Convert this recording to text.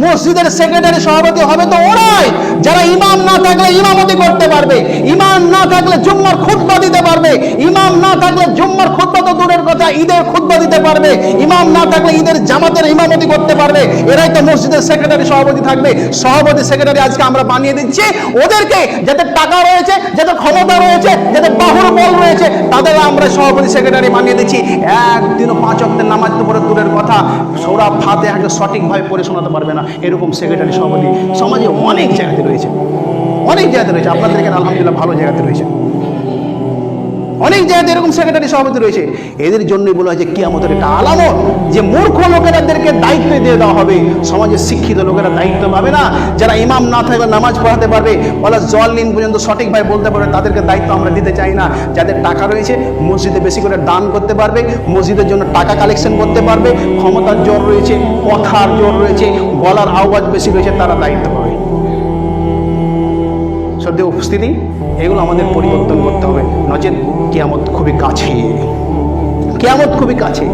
মসজিদের সেক্রেটারি সভাপতি হবে তো ওরাই যারা ইমাম না থাকলে ইমামতি করতে পারবে, ইমাম না থাকলে জুম্মার খুতবা দিতে পারবে, ইমাম না থাকলে জুম্মার খুতবা তো দূরের কথা ঈদের খুতবা দিতে পারবে, ইমাম না থাকলে ঈদের জামাতের ইমামতি করতে পারবে। এরাই তো মসজিদের সেক্রেটারি সভাপতি থাকবে। সভাপতি সেক্রেটারি আজকে আমরা বানিয়ে দিচ্ছি ওদেরকে, যাদের টাকা রয়েছে, যাদের ক্ষমতা রয়েছে, যাদের বাহুর বল রয়েছে, তাদের আমরা সভাপতি সেক্রেটারি বানিয়ে দিচ্ছি। একদিনও 5 ওয়াক্তের নামাজ তো পড়ে দূরের কথা, সূরা ফাতিহাকে সঠিকভাবে পড়ে শোনাতে পারবে না, এরকম সেক্রেটারি সভাপতি সমাজে অনেক জায়গাতে রয়েছে, অনেক জায়গাতে রয়েছে। আপনাদের এখানে আলহামদুলিল্লাহ ভালো জায়গাতে রয়েছে, অনেক জায়গাতে এরকম সেক্রেটারি সভাপতি রয়েছে। এদের জন্যই বলা হয় যে কিয়ামতের একটা আলামত, যে মূর্খ লোকেরাদেরকে দায়িত্ব দিয়ে দেওয়া হবে। সমাজের শিক্ষিত লোকেরা দায়িত্ব পাবে না, যারা ইমাম না থাকবে নামাজ পড়াতে পারবে, ওলা জলিন পর্যন্ত সঠিকভাবে বলতে পারবে, তাদেরকে দায়িত্ব আমরা দিতে চাই না। যাদের টাকা রয়েছে মসজিদে বেশি করে দান করতে পারবে, মসজিদের জন্য টাকা কালেকশন করতে পারবে, ক্ষমতার জোর রয়েছে, কথার জোর রয়েছে, গলার আওয়াজ বেশি রয়েছে, তারা দায়িত্ব পাবে। সদ্য উপস্থিতি, এগুলো আমাদের পরিবর্তন করতে হবে, নচেত কিয়ামত খুবই কাছে, কিয়ামত খুবই কাছে।